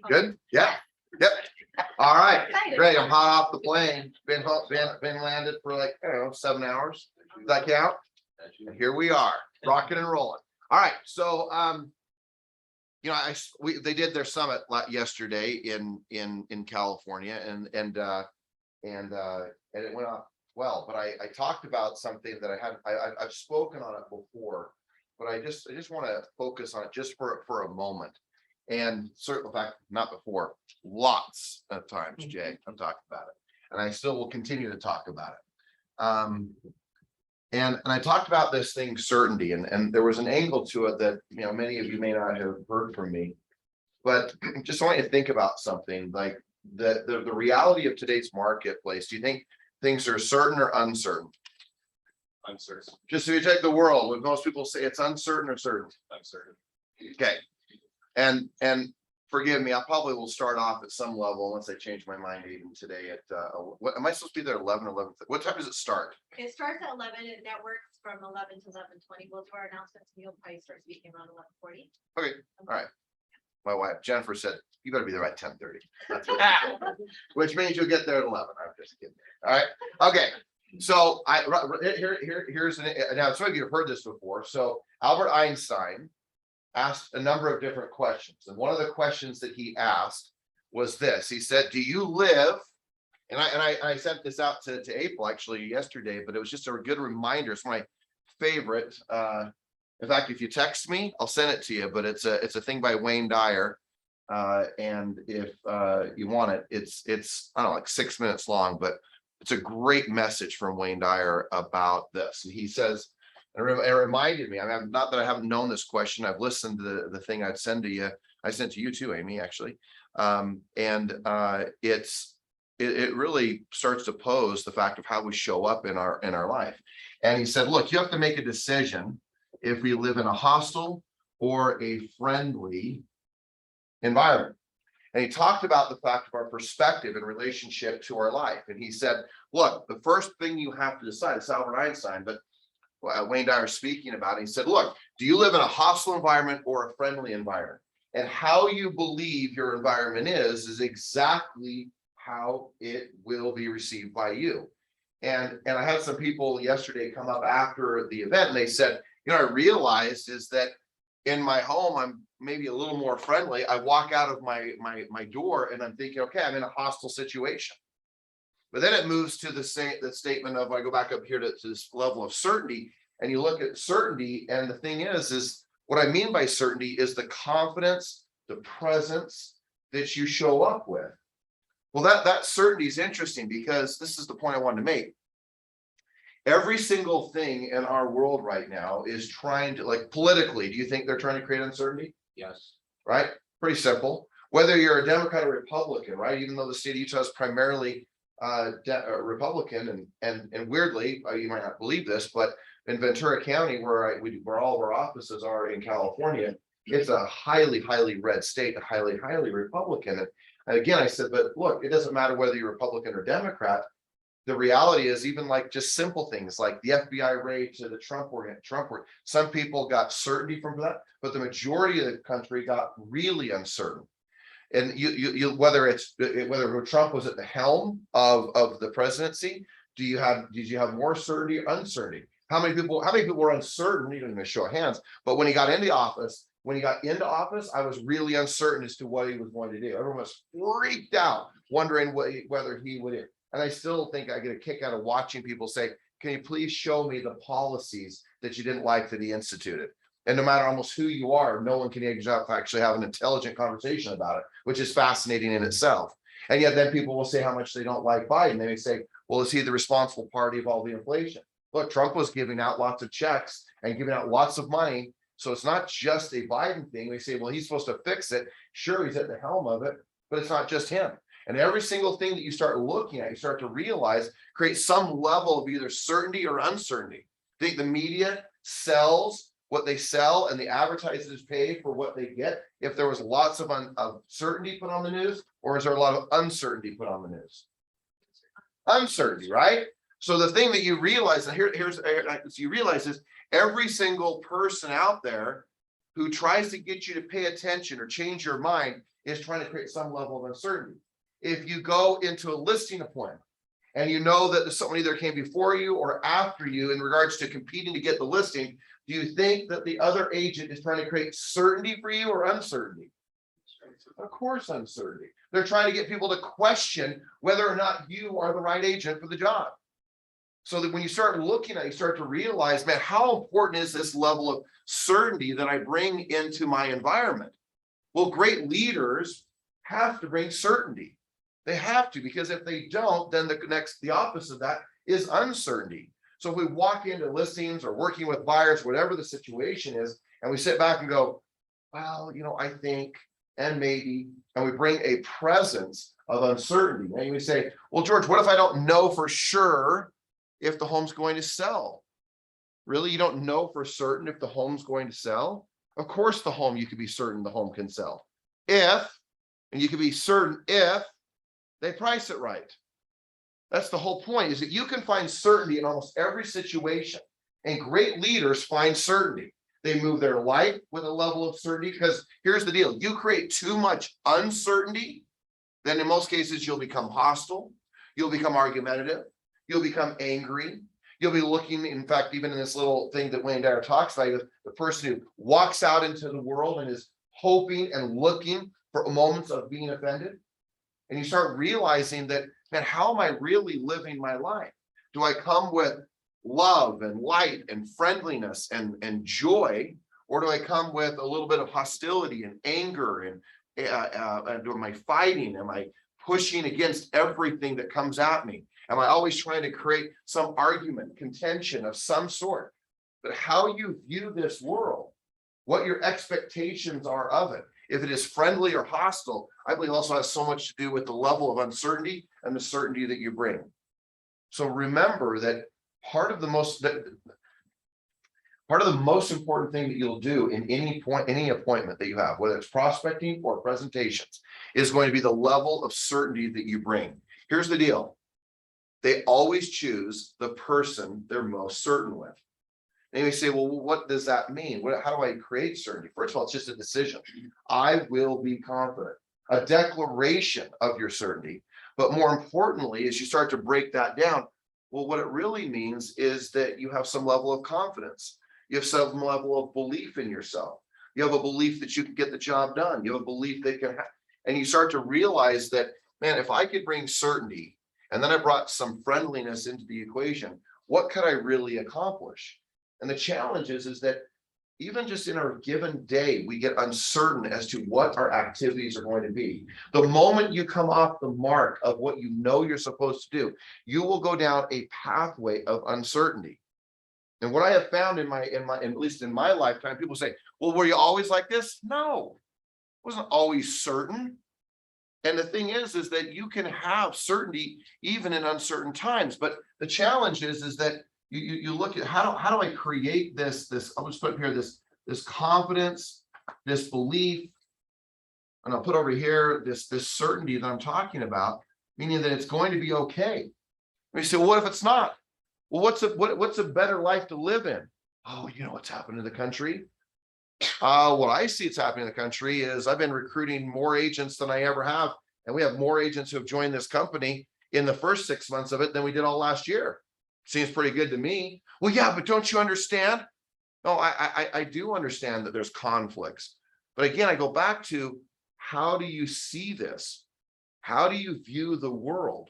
Good? Yeah. Yep. All right. Great. I'm hot off the plane. Been landed for like, I don't know, 7 hours. Does that count? And here we are, rocking and rolling. All right. So, you know, they did their summit yesterday in California, and it went off well. But I talked about something that I've spoken on it before, but I just want to focus on it just for a moment. And certainly, in fact, not before, lots of times, Jay, I've talked about it, and I still will continue to talk about it. And I talked about this thing, certainty, and there was an angle to it that, you know, many of you may not have heard from me, but just want you to think about something like the reality of today's marketplace. Do you think things are certain or uncertain? Uncertain. Just so you take the world, would most people say it's uncertain or certain? Uncertain. Okay. And forgive me, I probably will start off at some level unless I change my mind even today at what am I supposed to be there 11? What time does it start? It starts at 11. It networks from 11 to 11:20. We'll do our announcements and you'll probably start speaking around 11:40. Okay, all right. My wife Jennifer said you better be there at 10:30. Which means you'll get there at 11. I'm just kidding. All right. Okay. So here's now some of you have heard this before. So Albert Einstein asked a number of different questions, and one of the questions that he asked was this. He said, do you live, and I sent this out to April actually yesterday, but it was just a good reminder. It's my favorite. In fact, if you text me, I'll send it to you, but it's a thing by Wayne Dyer, and if you want it, it's I don't know, like 6 minutes long, but it's a great message from Wayne Dyer about this. And he says, it reminded me, I mean, not that I haven't known this question. I've listened to the thing I'd send to you. I sent to you too, Amy, actually. It really starts to pose the fact of how we show up in our life. And he said, look, you have to make a decision if we live in a hostile or a friendly environment. And he talked about the fact of our perspective in relationship to our life. And he said, look, the first thing you have to decide, it's Albert Einstein, but Wayne Dyer speaking about it, he said, look, do you live in a hostile environment or a friendly environment? And how you believe your environment is exactly how it will be received by you. And I had some people yesterday come up after the event, and they said, you know, I realized is that in my home, I'm maybe a little more friendly. I walk out of my door and I'm thinking, okay, I'm in a hostile situation. But then it moves to the statement of, I go back up here to this level of certainty, and you look at certainty, and the thing is what I mean by certainty is the confidence, the presence that you show up with. Well, that certainty is interesting because this is the point I wanted to make. Every single thing in our world right now is trying to, like politically, do you think they're trying to create uncertainty? Yes. Right? Pretty simple. Whether you're a Democrat or Republican, right? Even though the state of Utah is primarily Republican, and weirdly, you might not believe this, but in Ventura County, where all of our offices are in California, it's a highly red state, a highly Republican. And again, I said, but look, it doesn't matter whether you're Republican or Democrat. The reality is, even like just simple things like the FBI raid to the Trump work, some people got certainty from that, but the majority of the country got really uncertain. And you whether Trump was at the helm of the presidency, did you have more certainty or uncertainty? How many people were uncertain? You don't even show of hands, but when he got into office, I was really uncertain as to what he was going to do. Everyone was freaked out, wondering whether he would. And I still think I get a kick out of watching people say, can you please show me the policies that you didn't like that he instituted? And no matter almost who you are, no one can actually have an intelligent conversation about it, which is fascinating in itself. And yet then people will say how much they don't like Biden. They may say, well, is he the responsible party of all the inflation? Look, Trump was giving out lots of checks and giving out lots of money. So it's not just a Biden thing. They say, well, he's supposed to fix it. Sure, he's at the helm of it, but it's not just him. And every single thing that you start looking at, you start to realize, creates some level of either certainty or uncertainty. I think the media sells what they sell, and the advertisers pay for what they get. If there was lots of certainty put on the news, or is there a lot of uncertainty put on the news? Uncertainty, right? So the thing that you realize, and you realize is every single person out there who tries to get you to pay attention or change your mind is trying to create some level of uncertainty. If you go into a listing appointment and you know that someone either came before you or after you in regards to competing to get the listing, do you think that the other agent is trying to create certainty for you or uncertainty? Of course, uncertainty. They're trying to get people to question whether or not you are the right agent for the job. So that when you start looking at it, you start to realize, man, how important is this level of certainty that I bring into my environment? Well, great leaders have to bring certainty. They have to, because if they don't, then the opposite of that is uncertainty. So if we walk into listings or working with buyers, whatever the situation is, and we sit back and go, well, I think, and maybe, and we bring a presence of uncertainty. And we say, well, George, what if I don't know for sure if the home's going to sell? Really? You don't know for certain if the home's going to sell? Of course, you can be certain the home can sell. And you can be certain if they price it right. That's the whole point, is that you can find certainty in almost every situation. And great leaders find certainty. They move their life with a level of certainty, because here's the deal. You create too much uncertainty, then in most cases, you'll become hostile. You'll become argumentative. You'll become angry. You'll be looking, in fact, even in this little thing that Wayne Dyer talks about, the person who walks out into the world and is hoping and looking for moments of being offended. And you start realizing that, man, how am I really living my life? Do I come with love and light and friendliness and joy, or do I come with a little bit of hostility and anger and am I fighting? Am I pushing against everything that comes at me? Am I always trying to create some argument, contention of some sort? But how you view this world, what your expectations are of it, if it is friendly or hostile, I believe also has so much to do with the level of uncertainty and the certainty that you bring. So remember that part of the most important thing that you'll do in any appointment that you have, whether it's prospecting or presentations, is going to be the level of certainty that you bring. Here's the deal. They always choose the person they're most certain with. And you say, well, what does that mean? How do I create certainty? First of all, it's just a decision. I will be confident, a declaration of your certainty. But more importantly, as you start to break that down, well, what it really means is that you have some level of confidence. You have some level of belief in yourself. You have a belief that you can get the job done. You have a belief that can and you start to realize that, man, if I could bring certainty, and then I brought some friendliness into the equation, what could I really accomplish? And the challenge is that even just in our given day, we get uncertain as to what our activities are going to be. The moment you come off the mark of what you know you're supposed to do, you will go down a pathway of uncertainty. And what I have found at least in my lifetime, people say, well, were you always like this? No, I wasn't always certain. And the thing is that you can have certainty even in uncertain times. But the challenge is that you look at how do I create this I'll just put up here this confidence, this belief, and I'll put over here this certainty that I'm talking about, meaning that it's going to be okay. And you say, well, what if it's not? Well, what's a better life to live in? Oh, you know what's happened in the country? What I see it's happening in the country is I've been recruiting more agents than I ever have, and we have more agents who have joined this company in the first 6 months of it than we did all last year. Seems pretty good to me. Well, yeah, but don't you understand? No, I do understand that there's conflicts. But again, I go back to, how do you see this? How do you view the world?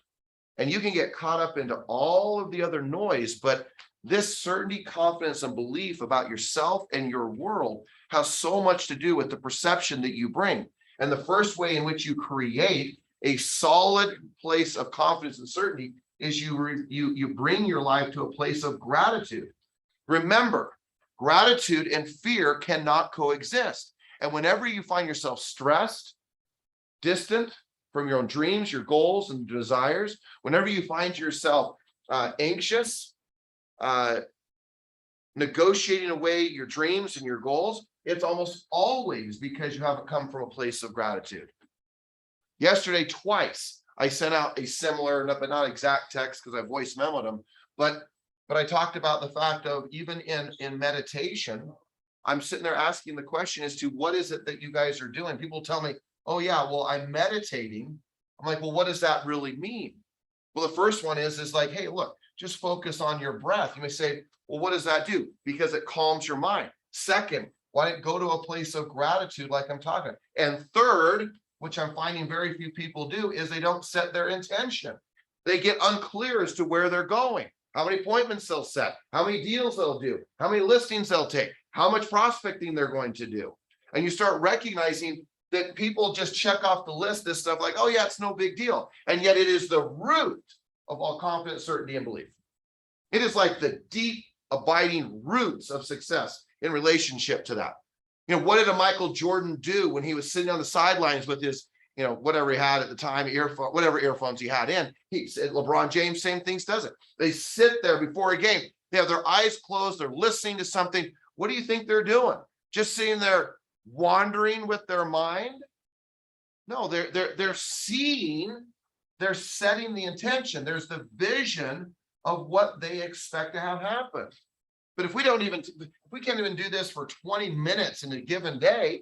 And you can get caught up into all of the other noise, but this certainty, confidence, and belief about yourself and your world has so much to do with the perception that you bring. And the first way in which you create a solid place of confidence and certainty is you bring your life to a place of gratitude. Remember, gratitude and fear cannot coexist. And whenever you find yourself stressed, distant from your own dreams, your goals, and desires, whenever you find yourself anxious, negotiating away your dreams and your goals, it's almost always because you haven't come from a place of gratitude. Yesterday, twice, I sent out a similar, but not exact text because I voice memoed them, but I talked about the fact of, even in meditation, I'm sitting there asking the question as to what is it that you guys are doing? People tell me, oh yeah, well, I'm meditating. I'm like, well, what does that really mean? Well, the first one is like, hey, look, just focus on your breath. You may say, well, what does that do? Because it calms your mind. Second, why don't go to a place of gratitude like I'm talking? And third, which I'm finding very few people do, is they don't set their intention. They get unclear as to where they're going, how many appointments they'll set, how many deals they'll do, how many listings they'll take, how much prospecting they're going to do. And you start recognizing that people just check off the list, this stuff like, oh yeah, it's no big deal. And yet it is the root of all confidence, certainty, and belief. It is like the deep, abiding roots of success in relationship to that. You know, what did a Michael Jordan do when he was sitting on the sidelines with his, you know, whatever he had at the time, earphone, whatever earphones he had in? He said, LeBron James, same things does it. They sit there before a game. They have their eyes closed. They're listening to something. What do you think they're doing? Just sitting there wandering with their mind? No, they're seeing, they're setting the intention. There's the vision of what they expect to have happen. But if we can't even do this for 20 minutes in a given day,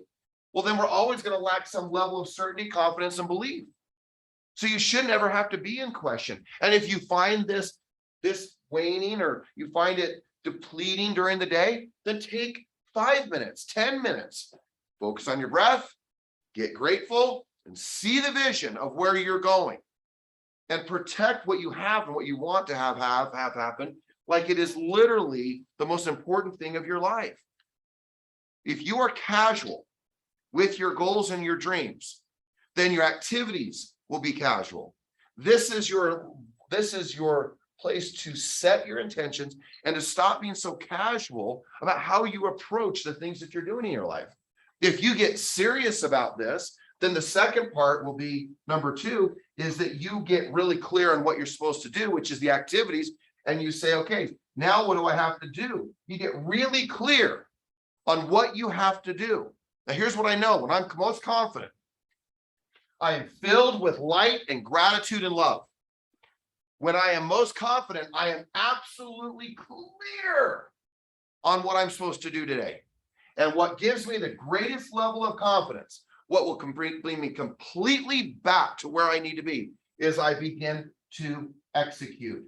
well, then we're always going to lack some level of certainty, confidence, and belief. So you shouldn't ever have to be in question. And if you find this waning, or you find it depleting during the day, then take 5 minutes, 10 minutes, focus on your breath, get grateful, and see the vision of where you're going, and protect what you have and what you want to have happen, like it is literally the most important thing of your life. If you are casual with your goals and your dreams, then your activities will be casual. This is your place to set your intentions and to stop being so casual about how you approach the things that you're doing in your life. If you get serious about this, then the second part will be number 2, is that you get really clear on what you're supposed to do, which is the activities. And you say, okay, now what do I have to do? You get really clear on what you have to do. Now, here's what I know when I'm most confident. I am filled with light and gratitude and love. When I am most confident, I am absolutely clear on what I'm supposed to do today. And what gives me the greatest level of confidence, what will bring me completely back to where I need to be, is I begin to execute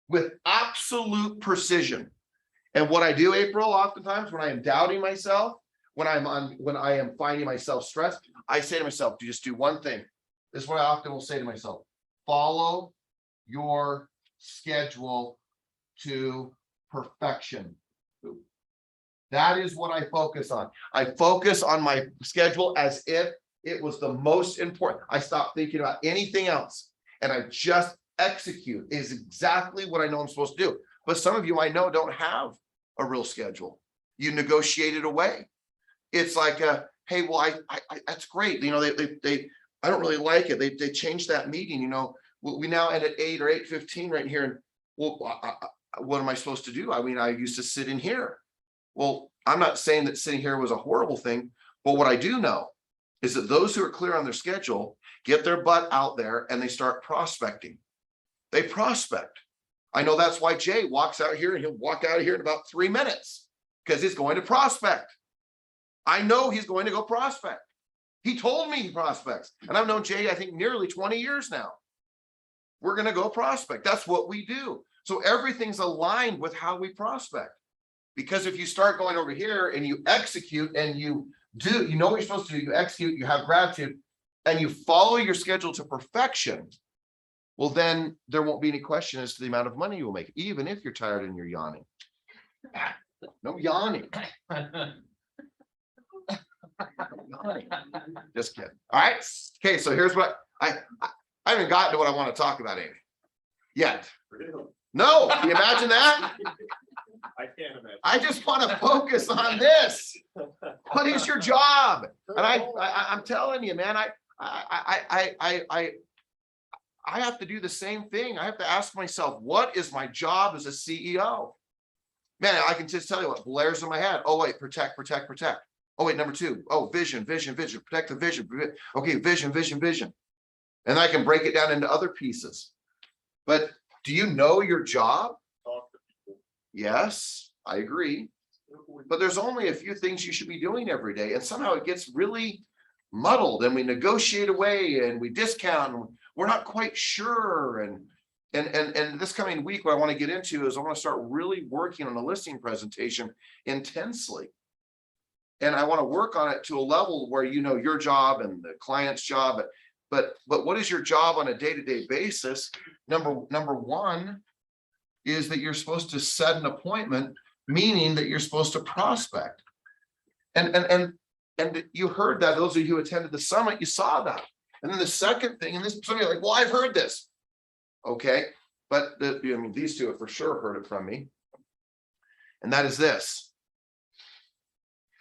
with absolute precision. And what I do, April, oftentimes when I am doubting myself, when I am finding myself stressed, I say to myself, just do one thing. This is what I often will say to myself: follow your schedule to perfection. That is what I focus on. I focus on my schedule as if it was the most important. I stop thinking about anything else, and I just execute is exactly what I know I'm supposed to do. But some of you I know don't have a real schedule. You negotiate it away. It's like, hey, well, I that's great. You know, they I don't really like it. They changed that meeting. You know, we now end at 8 or 8:15 right here. And well, what am I supposed to do? I mean, I used to sit in here. Well, I'm not saying that sitting here was a horrible thing, but what I do know is that those who are clear on their schedule get their butt out there and they start prospecting. They prospect. I know that's why Jay walks out here, and he'll walk out of here in about 3 minutes, because he's going to prospect. I know he's going to go prospect. He told me he prospects, and I've known Jay, I think, nearly 20 years now. We're going to go prospect. That's what we do. So everything's aligned with how we prospect. Because if you start going over here and you execute and you do, you know what you're supposed to do, you execute, you have gratitude, and you follow your schedule to perfection, well, then there won't be any question as to the amount of money you will make, even if you're tired and you're yawning. No yawning. Just kidding. All right. Okay, so here's what I haven't gotten to what I want to talk about, Amy, yet. No, can you imagine that? I can't imagine. I just want to focus on this. What is your job? And I'm telling you, man, I have to do the same thing. I have to ask myself, what is my job as a CEO? Man, I can just tell you what blares in my head. Oh, wait, protect. Oh, wait, number 2. Oh, vision. Protect the vision. Okay, vision. And I can break it down into other pieces. But do you know your job? Talk to people. Yes, I agree. but there's only a few things you should be doing every day. And somehow it gets really muddled and we negotiate away and we discount and we're not quite sure. And this coming week, what I want to get into is I want to start really working on a listing presentation intensely. And I want to work on it to a level where you know your job and the client's job, but what is your job on a day-to-day basis? Number one is that you're supposed to set an appointment, meaning that you're supposed to prospect. And you heard that, those of you who attended the summit, you saw that. And then the second thing, and this somebody like, well, I've heard this. Okay, but I mean, these two have for sure heard it from me. And that is this.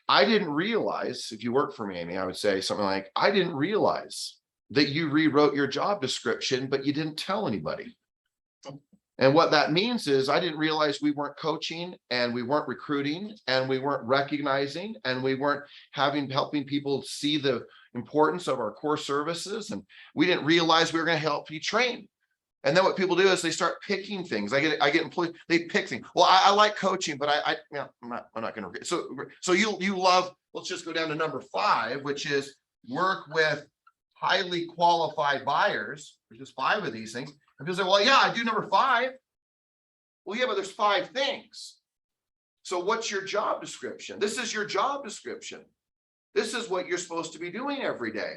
I didn't realize, if you work for me, Amy, I would say something like, I didn't realize that you rewrote your job description, but you didn't tell anybody. And what that means is I didn't realize we weren't coaching and we weren't recruiting and we weren't recognizing and we weren't helping people see the importance of our core services. And we didn't realize we were going to help you train. And then what people do is they start picking things. I get employees, they pick things. Well, I like coaching, but I'm not going to. So you love, let's just go down to number 5, which is work with highly qualified buyers. There's just 5 of these things. And people say, well, yeah, I do number 5. Well, yeah, but there's 5 things. So what's your job description? This is your job description. This is what you're supposed to be doing every day.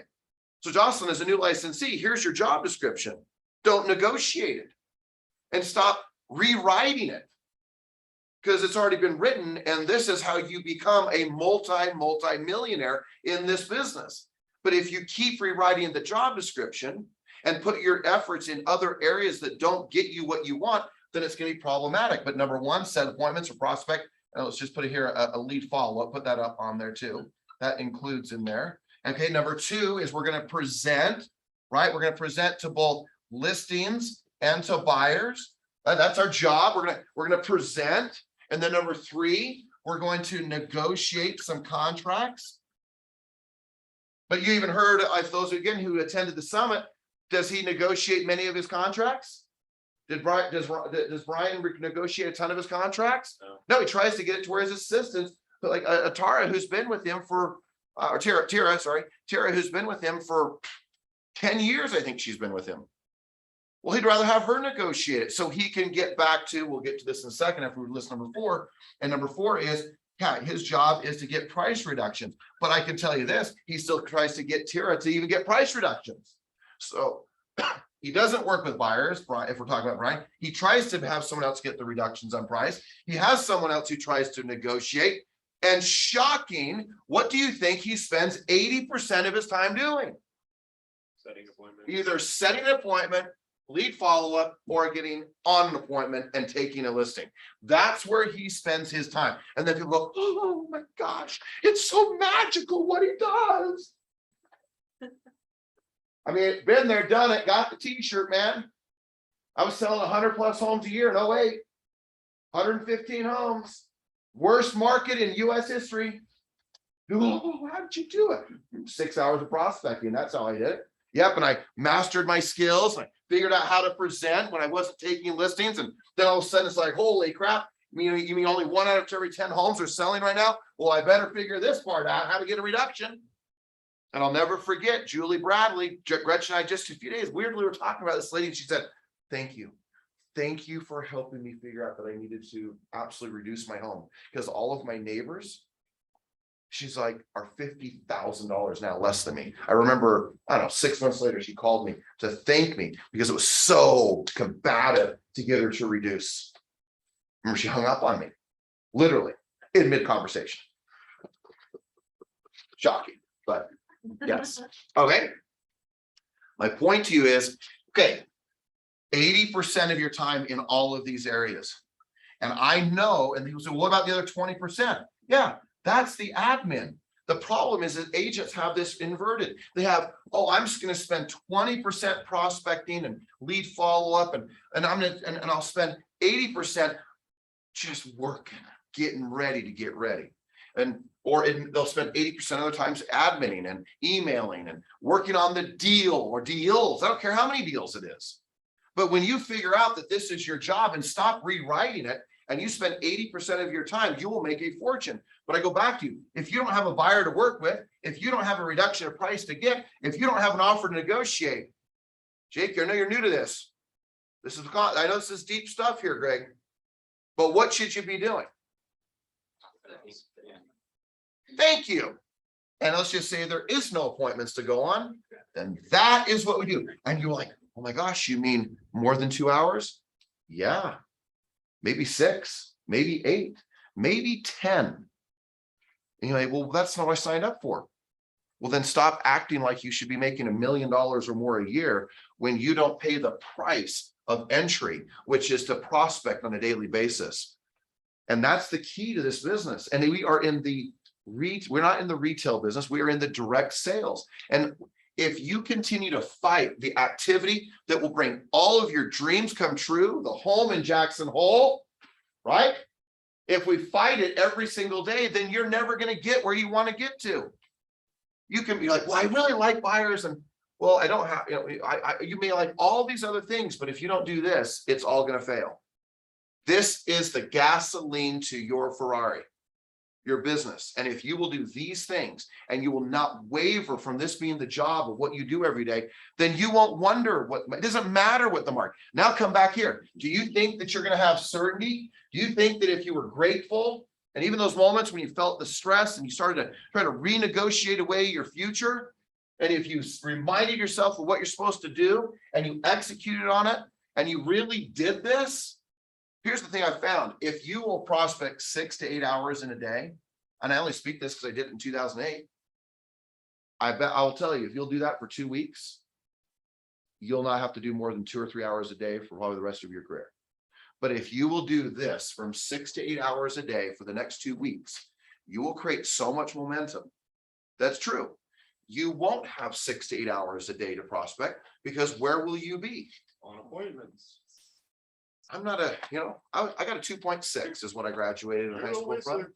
So Jocelyn, as a new licensee, here's your job description. Don't negotiate it and stop rewriting it because it's already been written. And this is how you become a multi-millionaire in this business. But if you keep rewriting the job description and put your efforts in other areas that don't get you what you want, then it's going to be problematic. But number 1, set appointments or prospect. And let's just put it here, a lead follow-up, put that up on there too. That includes in there. Okay, number 2 is we're going to present, right? We're going to present to both listings and to buyers. That's our job. We're gonna present. And then number 3, we're going to negotiate some contracts. But you even heard, if those again who attended the summit, does he negotiate many of his contracts? Does Brian negotiate a ton of his contracts? No, he tries to get it to where his assistants, but like Tara, who's been with him for or Tara, who's been with him for 10 years, I think she's been with him. Well, he'd rather have her negotiate it so he can get back to, we'll get to this in a second after we list number 4. And number 4 is, yeah, his job is to get price reductions. But I can tell you this, he still tries to get Tara to even get price reductions. So he doesn't work with buyers, if we're talking about Brian. He tries to have someone else get the reductions on price. He has someone else who tries to negotiate. And shocking, what do you think he spends 80% of his time doing? Setting appointments. Either setting an appointment, lead follow-up, or getting on an appointment and taking a listing. That's where he spends his time. And then people go, oh my gosh, it's so magical what he does. I mean, been there, done it, got the t-shirt, man. I was selling 100 plus homes a year in 08, 115 homes, worst market in US history. Oh, how did you do it? 6 hours of prospecting, that's how I did it. Yep, and I mastered my skills. I figured out how to present when I wasn't taking listings. And then all of a sudden it's like, holy crap. You mean only 1 out of every 10 homes are selling right now? Well, I better figure this part out, how to get a reduction. And I'll never forget Julie Bradley, Gretchen and I just a few days, weirdly, we were talking about this lady. And she said, thank you. Thank you for helping me figure out that I needed to absolutely reduce my home because all of my neighbors, she's like, are $50,000 now less than me. I remember, I don't know, 6 months later, she called me to thank me because it was so combative to get her to reduce. Remember, she hung up on me, literally in mid-conversation. Shocking, but yes. Okay. My point to you is, okay, 80% of your time in all of these areas. And I know, and people say, what about the other 20%? Yeah. That's the admin. The problem is that agents have this inverted. They have, oh, I'm just going to spend 20% prospecting and lead follow-up, and I'll spend 80% just working, getting ready to get ready. They'll spend 80% of their times adminning and emailing and working on the deal or deals. I don't care how many deals it is. But when you figure out that this is your job and stop rewriting it and you spend 80% of your time, you will make a fortune. But I go back to you, if you don't have a buyer to work with, if you don't have a reduction of price to get, if you don't have an offer to negotiate, Jake, I know you're new to this. I know this is deep stuff here, Greg. But what should you be doing? Thank you. And let's just say there is no appointments to go on, then that is what we do. And you're like, oh my gosh, you mean more than 2 hours? Yeah, maybe 6, maybe 8, maybe 10. And you're like, well, that's not what I signed up for. Well, then stop acting like you should be making $1 million or more a year when you don't pay the price of entry, which is to prospect on a daily basis. And that's the key to this business. And we are in the we're not in the retail business. We are in the direct sales. And if you continue to fight the activity that will bring all of your dreams come true, the home in Jackson Hole, right? If we fight it every single day, then you're never going to get where you want to get to. You can be like, well, I really like buyers, and well, I don't have, you may like all these other things, but if you don't do this, it's all going to fail. This is the gasoline to your Ferrari, your business. And if you will do these things and you will not waver from this being the job of what you do every day, then you won't wonder it doesn't matter what the market. Now come back here. Do you think that you're going to have certainty? Do you think that if you were grateful, and even those moments when you felt the stress and you started to try to renegotiate away your future, and if you reminded yourself of what you're supposed to do and you executed on it and you really did this, here's the thing I found. If you will prospect 6 to 8 hours in a day, and I only speak this because I did it in 2008, I bet I'll tell you, if you'll do that for 2 weeks, you'll not have to do more than 2 or 3 hours a day for probably the rest of your career. But if you will do this from 6 to 8 hours a day for the next 2 weeks, you will create so much momentum. That's true. You won't have 6 to 8 hours a day to prospect, because where will you be? On appointments. I'm not a, I got a 2.6 is what I graduated in high school from,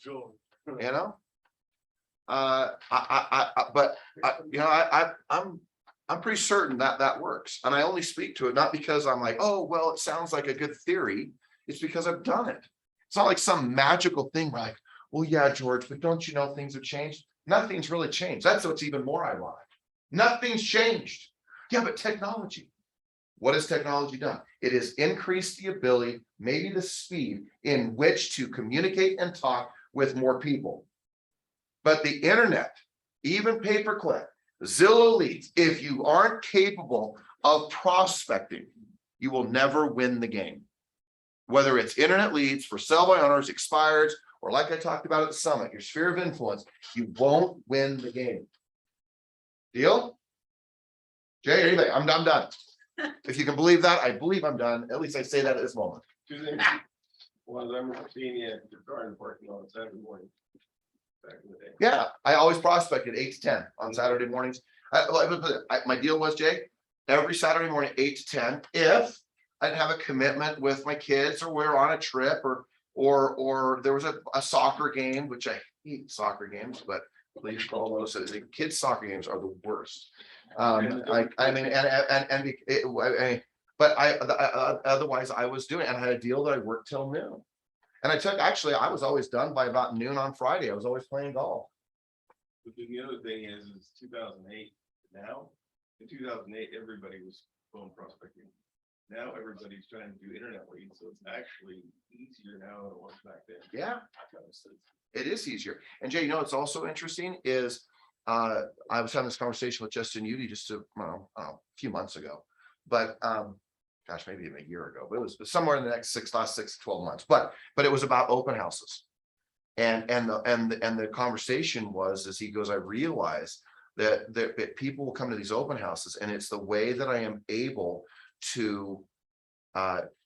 I'm pretty certain that works. And I only speak to it, not because I'm like, oh, well, it sounds like a good theory. It's because I've done it. It's not like some magical thing where like, well, yeah, George, but don't you know things have changed? Nothing's really changed. That's what's even more ironic. Nothing's changed. Yeah, but technology. What has technology done? It has increased the ability, maybe the speed in which to communicate and talk with more people. But the internet, even pay-per-click, Zillow leads, if you aren't capable of prospecting, you will never win the game. Whether it's internet leads for sell by owners, expireds, or like I talked about at the summit, your sphere of influence, you won't win the game. Deal? Jay, anything? I'm done. If you can believe that, I believe I'm done. At least I say that at this moment. 2 things. One, I remember seeing you at your car in the parking lot on Saturday morning. Back in the day. Yeah, I always prospected 8 to 10 on Saturday mornings. My deal was, Jay, every Saturday morning, 8 to 10. If I didn't have a commitment with my kids, or we're on a trip, or there was a soccer game, which I hate soccer games, but please call those. The kids' soccer games are the worst. Otherwise I was doing, and I had a deal that I worked till noon. And I was always done by about noon on Friday. I was always playing golf. But then the other thing is 2008 now. In 2008, everybody was phone prospecting. Now everybody's trying to do internet leads, so it's actually easier now than it was back then. Yeah, it is easier. And Jay, it's also interesting is I was having this conversation with Justin Udy just a few months ago, but gosh, maybe even a year ago, but it was somewhere in the last 6 to 12 months. But it was about open houses. And the conversation was, as he goes, I realized that people will come to these open houses, and it's the way that I am able to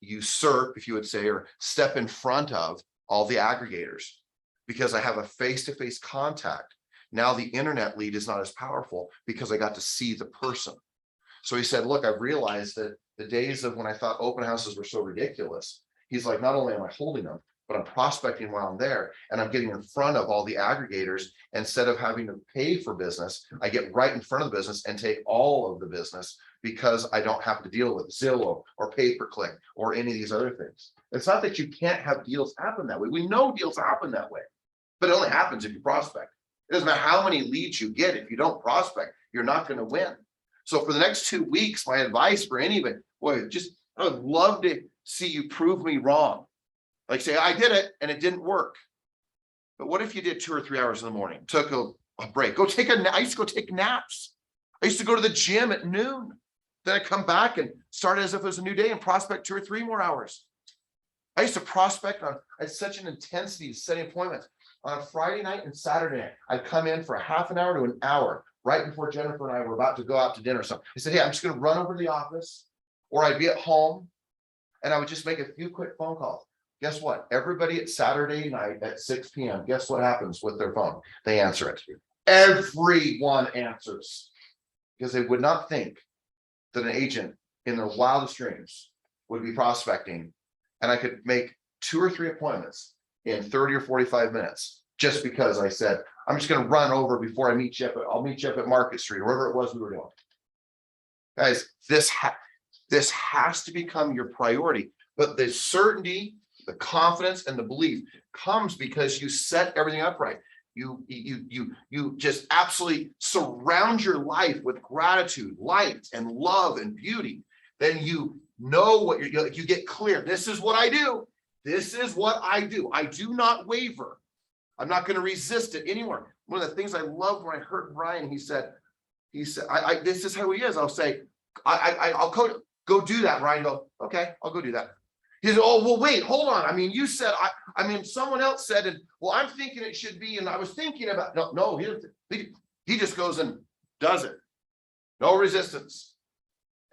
usurp, if you would say, or step in front of all the aggregators, because I have a face-to-face contact. Now the internet lead is not as powerful because I got to see the person. So he said, look, I've realized that the days of when I thought open houses were so ridiculous, he's like, not only am I holding them, but I'm prospecting while I'm there, and I'm getting in front of all the aggregators. Instead of having to pay for business, I get right in front of the business and take all of the business because I don't have to deal with Zillow or pay-per-click or any of these other things. It's not that you can't have deals happen that way. We know deals happen that way, but it only happens if you prospect. It doesn't matter how many leads you get. If you don't prospect, you're not going to win. So for the next 2 weeks, my advice for anybody, boy, just I would love to see you prove me wrong. Like say, I did it and it didn't work. But what if you did 2 or 3 hours in the morning, took a break, go take I used to go take naps. I used to go to the gym at noon. Then I come back and start as if it was a new day and prospect 2 or 3 more hours. I used to prospect I had such an intensity setting appointments. On a Friday night and Saturday night, I'd come in for a half an hour to an hour right before Jennifer and I were about to go out to dinner or something. I said, hey, I'm just going to run over to the office, or I'd be at home and I would just make a few quick phone calls. Guess what? Everybody at Saturday night at 6 p.m., guess what happens with their phone? They answer it. Everyone answers, because they would not think that an agent in their wildest dreams would be prospecting, and I could make 2 or 3 appointments in 30 or 45 minutes just because I said, I'm just going to run over before I meet you up. I'll meet you up at Market Street, or wherever it was we were doing. Guys, this has to become your priority, but the certainty, the confidence, and the belief comes because you set everything up right. You just absolutely surround your life with gratitude, light, and love and beauty. Then you know what you get clear. This is what I do. This is what I do. I do not waver. I'm not going to resist it anymore. One of the things I loved when I heard Brian, he said, this is how he is. I'll say, I'll go do that. Ryan go, okay, I'll go do that. He said, oh, well, wait, hold on. I mean, you said, I mean, someone else said, and well, I'm thinking it should be, and I was thinking about, no, he just goes and does it. No resistance.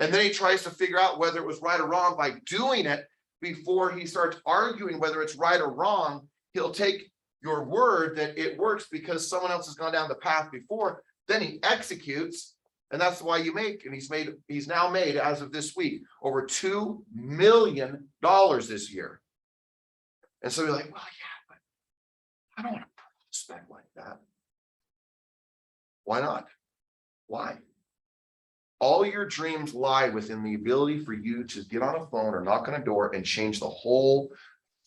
And then he tries to figure out whether it was right or wrong by doing it. Before he starts arguing whether it's right or wrong, he'll take your word that it works because someone else has gone down the path before. Then he executes. And that's why you make, and he's now made, as of this week, over $2 million this year. And so you're like, well, yeah, but I don't want to prospect like that. Why not? Why? All your dreams lie within the ability for you to get on a phone or knock on a door and change the whole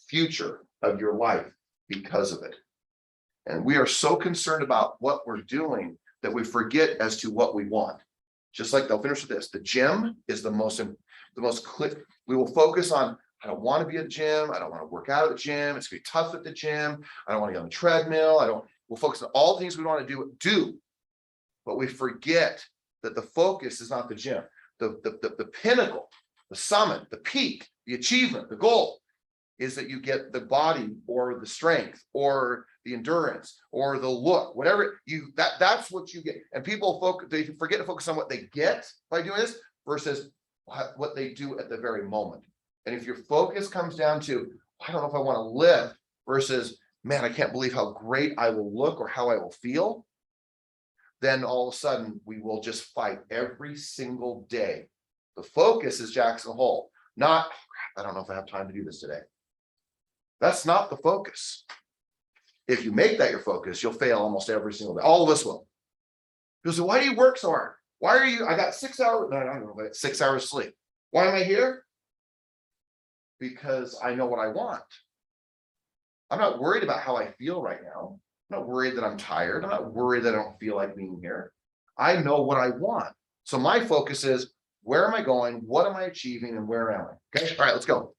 future of your life because of it. And we are so concerned about what we're doing that we forget as to what we want. Just like they'll finish with this, the gym is the most clear. We will focus on, I don't want to be at the gym. I don't want to work out at the gym. It's gonna be tough at the gym. I don't want to get on the treadmill. We'll focus on all the things we want to do, but we forget that the focus is not the gym. The pinnacle, the summit, the peak, the achievement, the goal is that you get the body or the strength or the endurance or the look, whatever that's what you get. And people they forget to focus on what they get by doing this versus what they do at the very moment. And if your focus comes down to, I don't know if I want to live versus, man, I can't believe how great I will look or how I will feel, then all of a sudden we will just fight every single day. The focus is Jackson Hole, not, I don't know if I have time to do this today. That's not the focus. If you make that your focus, you'll fail almost every single day. All of us will. You'll say, why do you work so hard? Why are you, I got 6 hours, no, I don't know, but 6 hours sleep. Why am I here? Because I know what I want. I'm not worried about how I feel right now. I'm not worried that I'm tired. I'm not worried that I don't feel like being here. I know what I want. So my focus is, where am I going? What am I achieving? And where am I? Okay. All right, let's go.